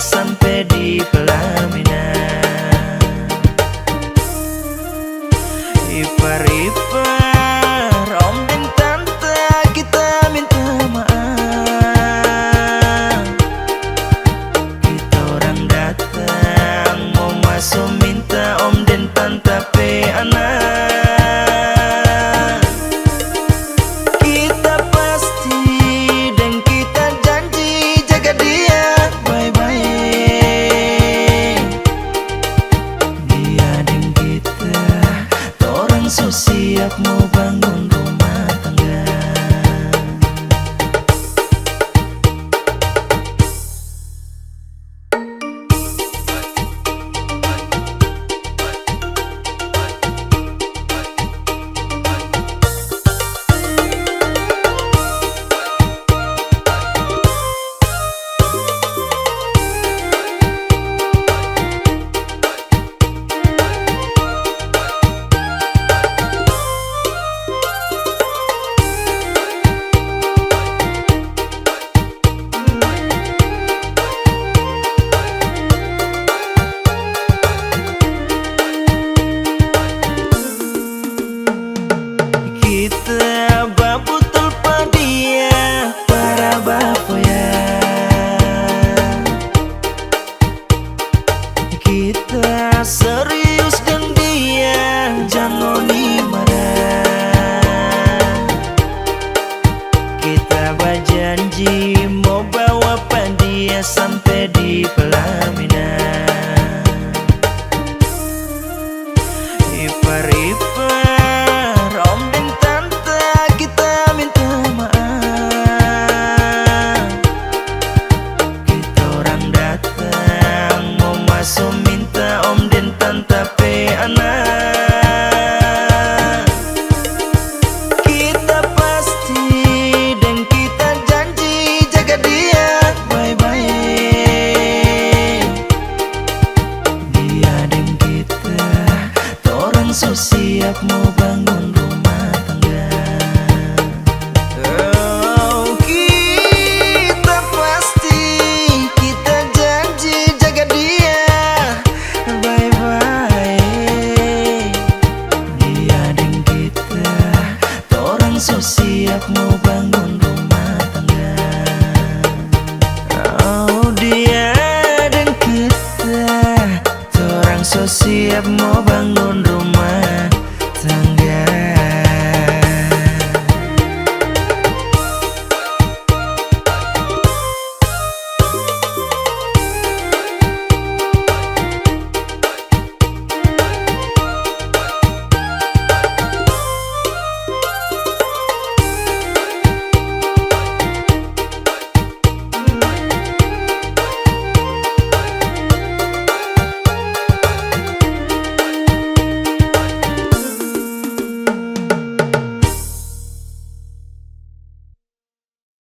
sampai di pelaminan. Ipar-ipar, om dan tante kita minta maaf. Kita orang datang mau masuk minta om dan tante pe anak. Kita pasti dan kita janji jaga dia baik-baik. Dia dan kita orang so siap mau bangun rumah tangga. Kita babu telpa dia para bapak ya. Kita serius dan dia jangan marah. Kita berjanji mau bawa dia sampai di pelaminan. Ipar-ipar, om dan tante kita minta maaf. Kita orang datang mau masuk minta om dan tante pe anak. Kita pasti dan kita janji jaga dia baik-baik. Dia dan kita orang so siap mau bangun rumah tangga. Oh, kita pasti, kita janji jaga dia baik-baik. Dia dan kita orang so siap mau bangun